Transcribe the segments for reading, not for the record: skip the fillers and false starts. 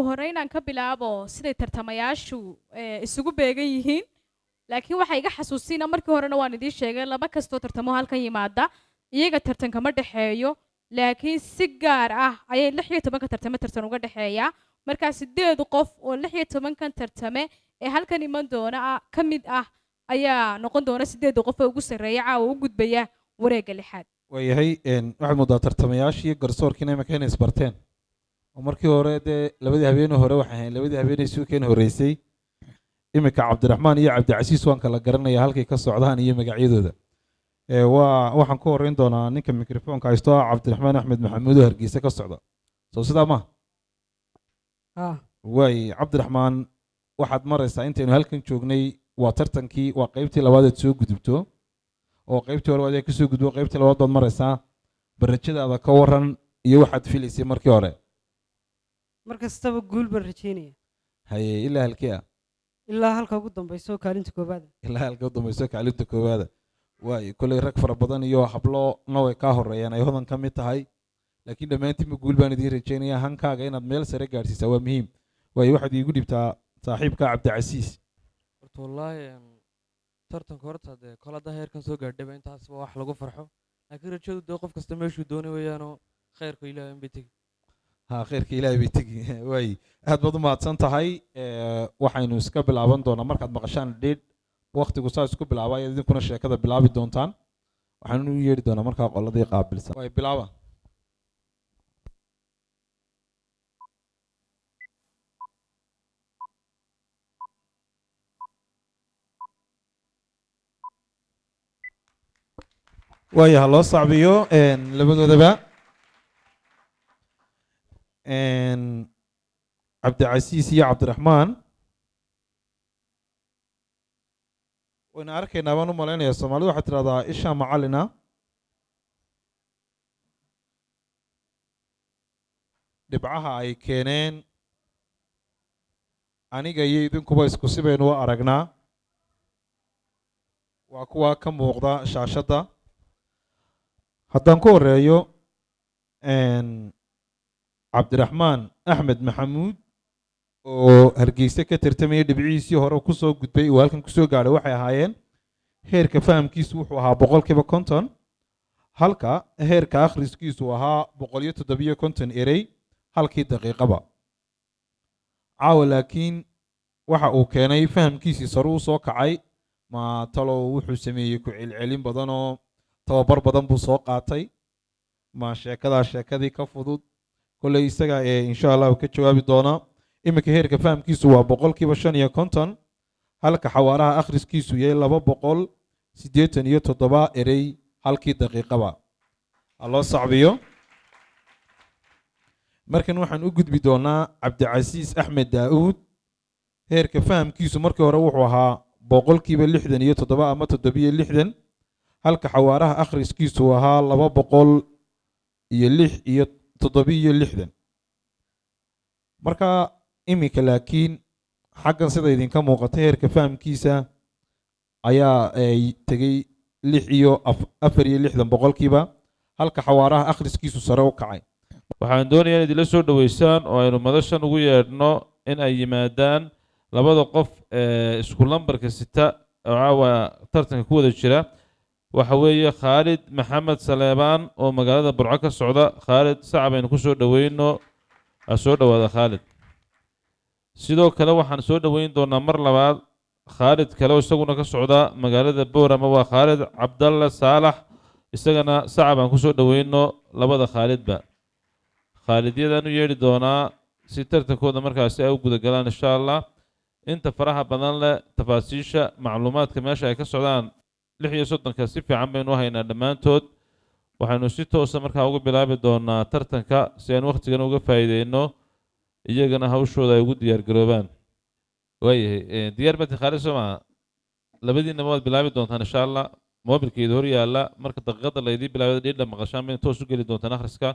ugu horeyn aan ka bilaabo siday tartamayaashu isugu beegan yihiin laakiin waxa iga xasuusina markii horena waan idiin sheegay laba kastoo tartamo halkan yimaada iyaga tartan kama dhexeeyo laakiin si gaar ah ayay 16 tartan uga dhexeeya marka 8 qof oo 16 tartame ee halkan iman doona ka mid ah ayaa noqon doona 8 qof oo ugu sareeya caawa u gudbaya wareegga lixaad wayahay waxaad moodaa tartamayaashii garsoorkiina imika inay isbarteen oo markii hore dee labadii habeenii hore waxay ahayn labadii habeenii suuqeen horeysay imika cabdiraxmaan iyo cabdicasiis waan kala garanaya halkay ka socdaan iyo magacyadooda waxaan ku horeyn doonaa ninka mikrofoonka haysto ah cabdiraxmaan axmed maxamuud oo hargeysa ka socda soo sidaa ma waay cabdiraxmaan waxaad maraysaa intaynu halkan joognay waa tartankii waa qaybtii labaad aad soo gudubto oo qaybtii hore aad kasoo gudbo qaybtii labaad baad maraysaa barajadaada ka waran iyo waxaad filaysay markii hore markastaba guul baan rajeynaya haye ilaa halkee ah ilaa halka ugu dambayso kaalinta koowaad ilaa halka ugu dambayso kaalinta koowaad waay kulay rag fara badan iyo hablo naway ka horeeyaan ay hodan ka mid tahay laakiin dhammaantiinba guul baan idiin rajeynayaa hankaaga inaad meel sare gaadhsiisaa waa muhiim waayo waxaad iigu dhibtaa saaxiibka cabdicasiis horta wallaahi tartanka horta dee kol hadda heerkan soo gaadhaba intaasba wax lagu farxo laakiin rajadu dee qof kasta meeshuu doonay weeyaanoo khayrka ilaahay unbay tegi khayrka ilaahay bay tegi waay aad baad u mahadsan tahay waxaynu iska bilaaban doonaa markaad maqashaan dheedh waqtigu saa isku bilaaba ayaad idinkuna sheekada bilaabi doontaan waxaanu u yeedhi doonaa markaa qoladii qaabilsan waay bilaaba waayo ha loo sacbiyo labadoodaba cabdicasiis iyo cabdiraxmaan wayna arkaynaa baan u malaynayaa soomaalida waxaad tidhahdaa isha macalina dhibcaha ay keeneen aniga iyo idinkuba isku si baynu u aragnaa waa kuwa ka muuqda shaashadda haddaan ku horeeyo cabdiraxmaan axmed maxamuud oo hargeysa ka tartamaya dhibcihiisii hore kusoo gudbay uu halkan kusoo gaadhay waxay ahaayeen heerka fahamkiisu wuxuu ahaa 50% halka heerka akhriskiisu ahaa 107 erey halkii daqiiqaba caawa laakiin waxa uu keenay fahamkiisii sare u soo kacay ma talow wuxuu sameeyey ku celcelin badan oo tababar badan buu soo qaatay ma sheekadii ka fudud kolley isaga insha Allah ka jawaabi doona imika heerka fahamkiisu waa 50% halka xawaaraha akhriskiisu yahay 287 erey halkii daqiiqaba loo sacbiyo markan waxaan u gudbi doonaa cabdicasiis axmed daa'uud heerka fahamkiisu markii hore wuxuu ahaa 67 ama 67 halka xawaaraha akhriskiisu ahaa 206 marka imika laakiin xaggan sida idinka muuqata heerka fahamkiisa ayaa tegay 64 halka xawaaraha akhriskiisu sare u kacay waxaan doonayaa in idinla soo dhaweysaan oo aynu madashan ugu yeedhno in ay yimaadaan labada qof isku lambarka sita oo caawa tartanka ku wada jira waxa weeye Khalid Maxamed Saleebaan oo magaalada Burco ka socda Khalid sacab aynu ku soo dhaweyno soo dhawaada Khalid sidoo kale waxaan soo dhaweyn doonaa mar labaad Khalid kale oo isaguna ka socda magaalada Boorama waa Khalid Cabdalla Saalax isagana sacab aan ku soo dhaweyno labada Khalidba Khalidyadan u yeedhi doonaa si tartankooda markaasi ay u guda galaan insha Allah inta faraha badan leh tafaasiisha macluumaadka meesha ay ka socdaan 36 si fiican baynu haynaa dhammaantood waxaanu si toos ah markaa ugu bilaabi doonaa tartanka si aan waqtigan uga faa'iideyno iyagana hawshooda ay ugu diyaar garoobaan waayahay diyaar baa Khalid soo ma labadiina waad bilaabi doontaan insha Allah mobilkeeda hor yaala marka daqiiqada la idin bilaabay dhidha maqashaan bay toos u gali doontaan akhriska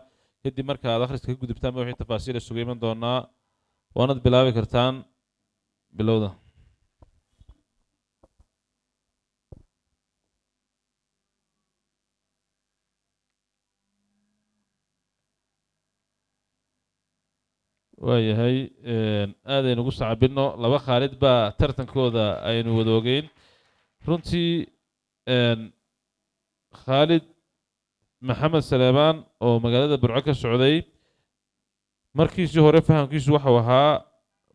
kadib marka aad akhriska ka gudubtaan wixii tafaasiil isugu iman doonaa waanad bilaabi kartaan bilowda waayahay aadaynu ugu sacabinno laba khaalid baa tartankooda aynu wada ogeyn runtii khaalid maxamed saleebaan oo magaalada burco ka socday markiisii hore fahamkiisu waxau ahaa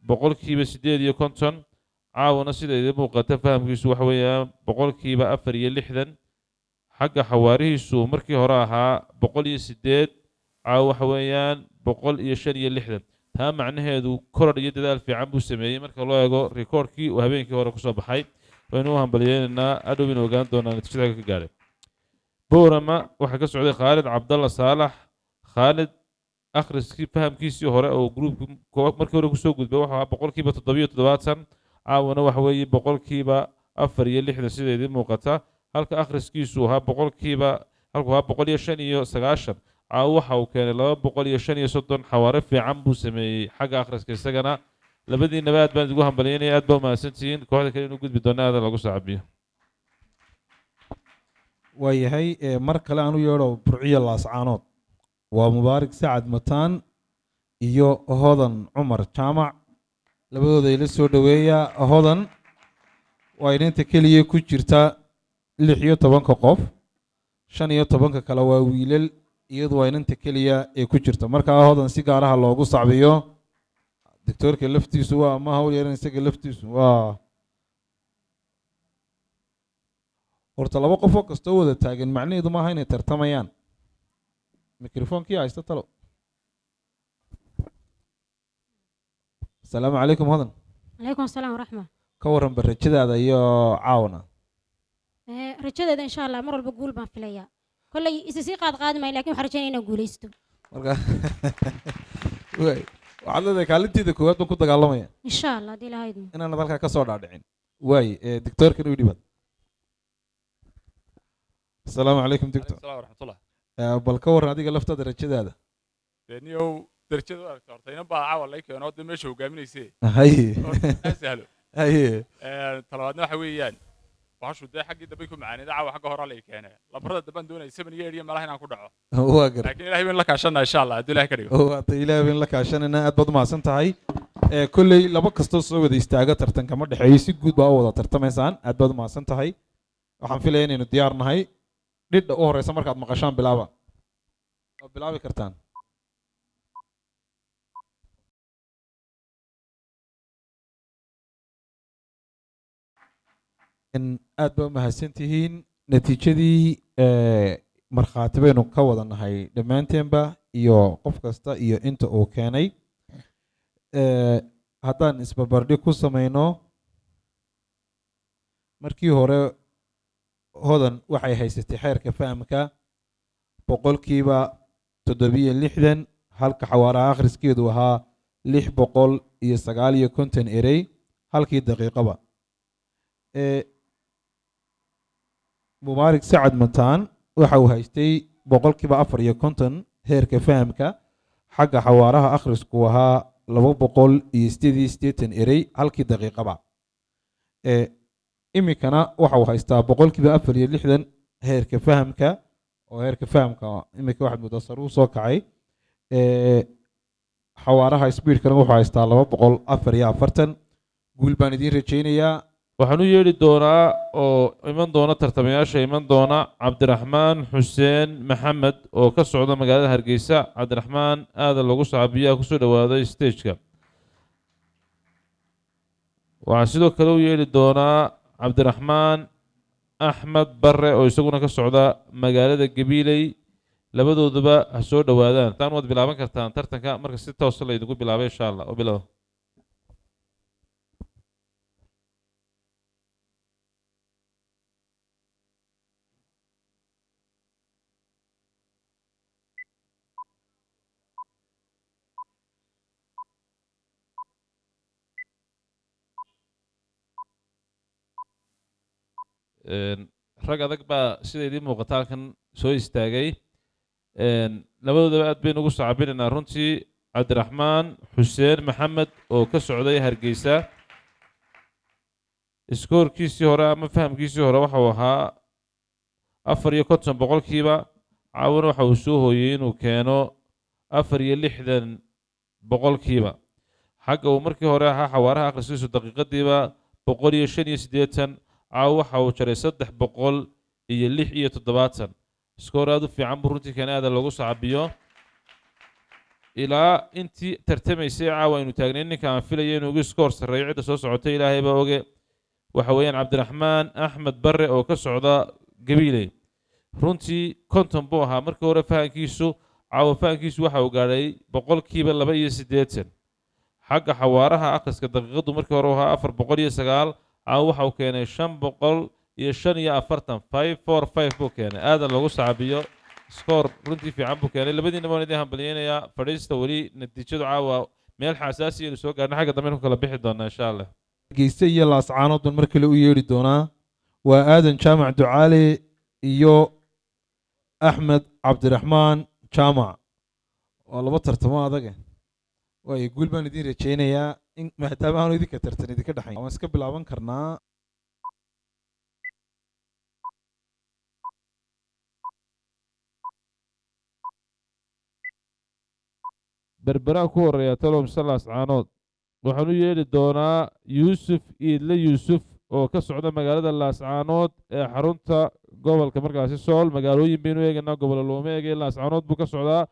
boqolkiiba 58 caawana sida idin muuqata fahamkiisu waxa weeyaan boqolkiiba 64 xagga xawaarihiisu markii hore ahaa 108 caawa waxa weeyaan 165 taa macnaheedu korodh iyo dadaal fiican buu sameeyey marka loo eego rikoorkii uu habeenkii hore kusoo baxay waynu u hambaliyeynaynaa adhow in ogaan doonaa natiijada ka gaadhay boorama waxaa ka socday khaalid cabdalla saalax khaalid akhriskii fahamkiisii hore oo gruubka markii hore kusoo gudbay wuxuu ahaa boqolkiiba 77 caawana waxa weeye boqolkiiba 64 sida idin muuqata halka akhriskiisu ahaa boqolkiiba halku ahaa 195 caawa waxa uu keenay 235 xawaare fiican buu sameeyey xagga akhriska isagana labadiinaba aad baan idigu hambalyeynaya aad baa umahadsantihiin kooxda kale inuu gudbi doona aada lagu saacabiyo waayahay mar kale aan u yeedho burciyo laascaanood waa mubaarak sacad mataan iyo hodan cumar jaamac labadooda ila soo dhoweeya hodan waa inanta keliya ku jirta 16 qof 15 kale waa wiilal iyadu waa inanta keliya ee ku jirta markaa hodan si gaaraha loogu sacbiyo doctorka laftiisu waa ma hawl yaran isaga laftiisu waa horta laba qof oo kastoo wada taagan macnaheedu maaha inay tartamayaan mikrofonkii haysta talo asalaamu calaykum hodan عليكم السلام ورحمة ka waran barajadaada iyo caawna رجال إن شاء الله مرة بقول ما في ليا كل يسيق قادمة لكن حرجين إنه قوليستو marka waxaad leedahay kaalintiida koowaad baan ku dagaalamaya إن شاء الله دي لهاي inaan dalka ka soo dhaadhicin waay doctorkan u dhibad asalaamu calaykum doctor السلام ورحمة الله bal ka waran adiga laftaada rajadaada دنيو درجة أرتين بقى عوال ليك أنا قدام ماشي وجامني سي haye أسهله haye طلبنا حويان وعشو ده حق ده بيكون معاني ده عوا حق هورا ليك أنا لبرد ده بندون يسمن يريم ملاهي ناكل دعوة waa gar لكن إلهي من لك عشان إن شاء الله أدي له كريم waata ilaahay baan la kaashanayna aad baad umahadsan tahay kolley laba kastoo soo wada istaaga tartanka ma dhexeeyo si guud baa u wada tartamaysaan aad baad umahadsan tahay waxaan filaya inaynu diyaar nahay dhidha u horeysa markaad maqashaan bilaaba waa bilaabi kartaan aad baa umahadsan tihiin natiijadii markhaati baynu ka wada nahay dhammaanteenba iyo qof kasta iyo inta uu keenay haddaan isbarbardhig ku samayno markii hore hodan waxay haysatay xeerka fahamka boqolkiiba 67 halka xawaaraha akhriskeedu ahaa 659 erey halkii daqiiqaba mubaarak sacad mataan waxa uu haystay boqolkiiba 54 heerka fahamka xagga xawaaraha akhrisku ahaa 288 erey halkii daqiiqaba iminkana waxa uu haystaa boqolkiiba 64 heerka fahamka oo heerka fahamka iminka waxaad moodaa sare u soo kacay xawaaraha speedkana wuxuu haystaa 244 guul baan idiin rajaynayaa waxaan u yeedhi doonaa oo iman doona tartamayaasha iman doona cabdiraxmaan xuseen maxamed oo ka socda magaalada hargeysa cabdiraxmaan aada lagu saabiyaa kusoo dhawaaday stageka waxaan sidoo kale u yeedhi doonaa cabdiraxmaan axmed bare oo isaguna ka socda magaalada gabiiley labadooduba ha soo dhowaadaan taan waad bilaaban kartaan tartanka marka si toosa laydinku bilaabay insha allah oo bilow rag adag baa sida idiin muuqata halkan soo istaagay labadoodaba aad baynu ugu sacabinaynaa runtii cabdiraxmaan xuseen maxamed oo ka socday hargeysa iskoorkiisii hore ama fahamkiisii hore waxa uu ahaa 54 boqolkiiba caawana waxa uu soo hooyey inuu keeno 64 boqolkiiba xagga uu markii hore ahaa xawaaraha akhriskiisu daqiiqadiiba 185 caawa waxa uu jaray 376 iskoor aad u fiican buu runtii kan aada loogu sacabiyo ilaa intii tartamaysay caawa aynu taagnay ninka aan filayo inuu ugu iskoor sarreeyo cidda soo socotay ilaahay baa oge waxa weeyaan cabdiraxmaan axmed barre oo ka socda gabiiley runtii konton buu ahaa markii hore fahankiisu caawa fahankiisu waxa uu gaadhay 82% xagga xawaaraha akhriska daqiiqadu markii hore ahaa 409 caawa waxa uu keenay 545 buu keenay aadan loogu sacabiyo سكور runtii fiican buu keenay labadiina waan idin hambalyeynaya fadhiista wali natiijadu caawa meel xasaasi ah soo gaarnay xagga dambe ku kala bixi doona insha Allah geyste iyo laascaanood mar kale u yeeri doonaa waa aadan jaamac ducaale iyo axmed cabdiraxmaan jaamac waa laba tartamo adag way guul baan idin rajeynayaa in maadaama aanu idinka tartan idinka dhaxayn waan iska bilaaban karnaa بربران كور يا تلوم سلاس عانود waxaan u yeeli doonaa yuusuf iidle yuusuf oo ka socda magaalada laascaanood ee xarunta gobolka markaasi sool magaalooyin baynu eegaynaa gobollo looma eegay laascaanood buu ka socdaa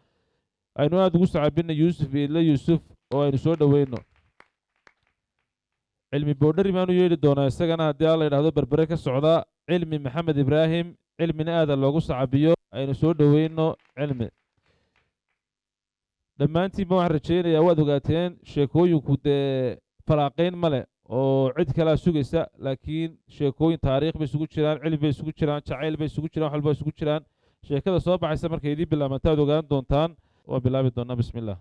aynu aada ugu sacabina yuusuf iidle yuusuf oo aynu soo dhoweyno cilmi boodhari baan u yeeli doonaa isagana haddii alla yidhaahdo berbere ka socda cilmi maxamed ibraahim cilmina aada loogu sacabiyo aynu soo dhoweyno cilmi dhammaantiinba waxaan rajaynayaa waad ogaateen sheekooyinku dee falaaqayn ma leh oo cid kalea sugaysa laakiin sheekooyin taariikh bay isugu jiraan cilmi bay isugu jiraan jacayl bay isugu jiraan wax walba isugu jiraan sheekada soo baxaysa markay idiin bilaabanta aad ogaan doontaan waan bilaabi doonaa bismi illah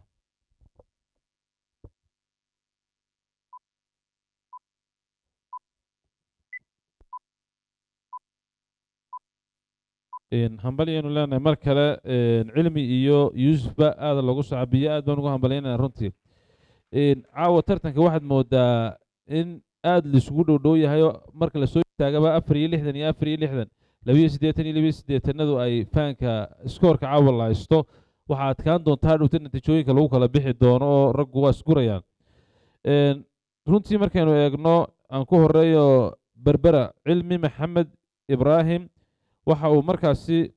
hambalyaynu leenahay mar kale cilmi iyo yuusufba aada loogu sacabiyo aad baan ugu hambalyaynaya runtii caawa tartanka waxaad moodaa in aada laisugu dhowdhow yahay marka lasoo taagaba 4 iyo 4 iyo 82 ay faanka iskoorka caawa la haysto waxaa adkaan doontaa dhowta natiijooyinka lagu kala bixi doono oo raggu waa isgurayaan runtii markaynu eegno aan ku horeeyo berbera cilmi maxamed ibraahim waxa uu markaasi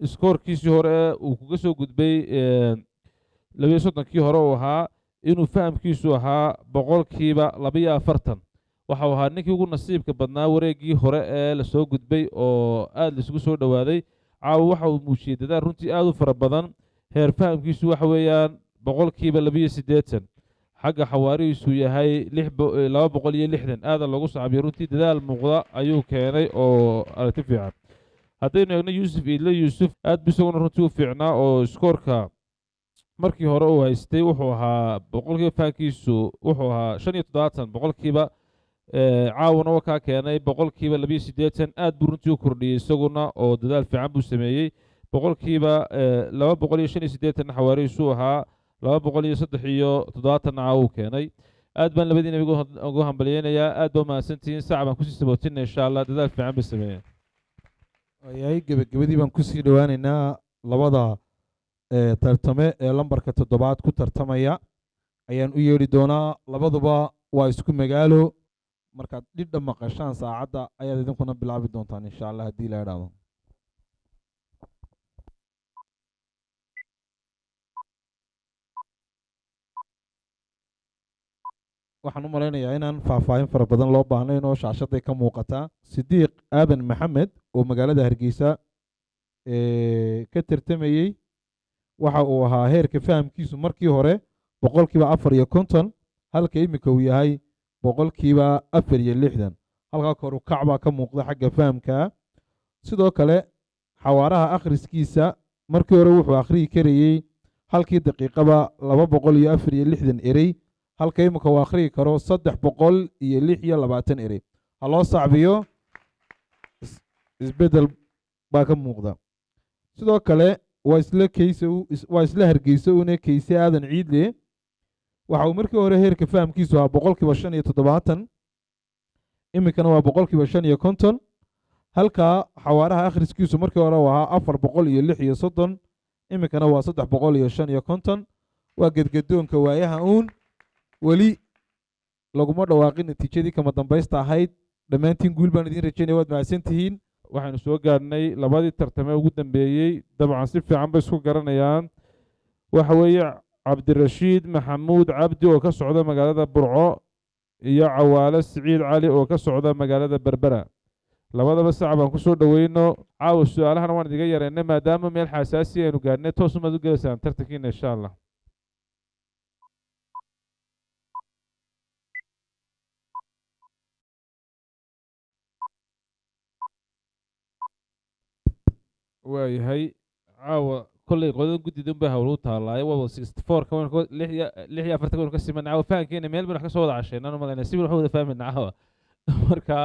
iskoorkiisii hore uu kaga soo gudbay 22 hore uu ahaa inuu fahamkiisu ahaa 42% waxa uu ahaa ninkii ugu nasiibka badnaa wareegii hore ee la soo gudbay oo aad la isugu soo dhawaaday caawa waxa uu muujiyay dadaal runtii aad u fara badan heer fahamkiisu waxa weeyaan 82% xagga xawaarihiisu yahay 260 aada loogu sacabiyo runtii dadaal muuqda ayuu keenay oo aragti fiican haddaynu eegno yuusuf iidle yuusuf aad bu isaguna runtii u fiicnaa oo iskoorka markii hore uu haystay wuxuu ahaa boqolkiiba faankiisu wuxuu ahaa 75 boqolkiiba caawuna waa kaa keenay boqolkiiba 82 aad buu runtii u kordhiyey isaguna oo dadaal fiican buu sameeyey boqolkiiba 285 xawaarihiisu ahaa 273 caawu keenay aad baan labadiina ugu hambalyeynayaa aad baa mahadsantihiin sac baan kusii sabootina insha allah dadaal fiican bay sameeyeen ayahay gebagabadii baan kusii dhawaaneynaa labada tartame ee lambarka 7 ku tartamaya ayaan u yeedhi doonaa labaduba waa isku magaalo markaad dhidha maqashaan saacadda ayaad idinkuna bilaabi doontaan insha allah haddii la idhaahdo waxaan u malaynayaa inaan faahfaahin fara badan loo baahnayn oo shaashaday ka muuqataa sidiiq aadan maxamed oo magaalada hargeysa ka tartamayey waxa uu ahaa heerka fahamkiisu markii hore 450 halka imika uu yahay 460 halkaa koru kac baa ka muuqda xagga fahamka sidoo kale xawaaraha akhriskiisa markii hore wuxuu akhriyi karayey halkii daqiiqaba 264 erey halka imika uu akhriyi karo 326 erey ha loo sacbiyo isbedel baa ka muuqda sidoo kale waa isla hargeysa una kayse aadan ciidle waxa uu markii hore heerka fahamkiisu ahaa 75 imikana waa 550 halka xawaaraha akhriskiisu markii hore uu ahaa 436 imikana waa 355 waa gedgadoonka waayaha uun weli laguma dhawaaqin natiijadii kama dambaysta ahayd dhammaantiin guul baan idiin rajaynaya waad mahadsantihiin waxaynu soo gaadhnay labadii tartame ugu dambeeyey dabcan si fiican bay isku garanayaan waxa weeye cabdirashiid maxamuud cabdi oo ka socda magaalada burco iyo cawaale siciid cali oo ka socda magaalada berbera labadaba sac baan ku soo dhoweyno caawa su-aalahana waan idiga yareynay maadaama meel xasaasi aynu gaadhnay toos umaad u gelaysaan tartankiina insha allah waayahay caawa kolley qodan guddidun bay howlu taallaaye waba 64 lix iyo afartan waynu ka siman caawa fahankeena meel baynu wax ka soo wada casheynaan u malaynaa si baynu wax wada fahmayna caawa marka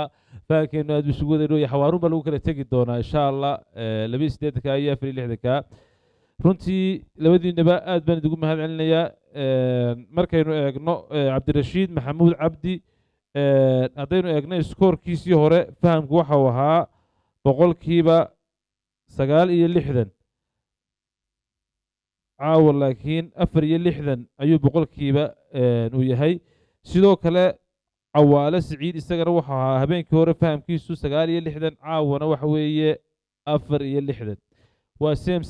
fahankeenu aad isugu wada dhowya xawaarun baa lagu kala tegi doonaa insha allah 28 iyo 64 runtii labadiinaba aad baan idigu mahad celinayaa markaynu eegno cabdirashiid maxamuud cabdi haddaynu eegno iskoorkiisii hore fahamku waxau ahaa boqolkiiba 69 caawa laakiin 64 ayuu boqolkiiba uu yahay sidoo kale cawaale siciid isagana wuxuu ahaa habeenkii hore fahamkiisu 69 caawana waxa weeye 64 waa same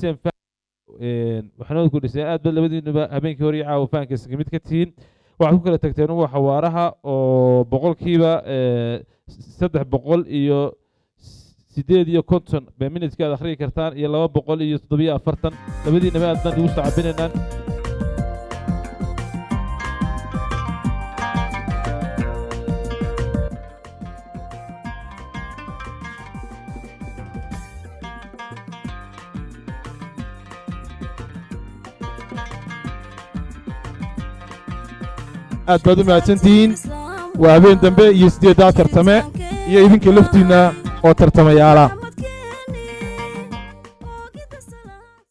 waxaana ku dhisay aad bad labadiinuba habeenkii hore iyo caawa fahamkiisa ka mid ka tihiin waxaad ku kala tagteen waa xawaaraha oo boqolkiiba 350 bay minidka aad akhriyi kartaan iyo 247 labadiinaba aad baan igu sacabinaynaan aad baad u mahadsantihiin waa habeen dambe iyo 8 tartame iyo idinka laftiinna oo tartamayaala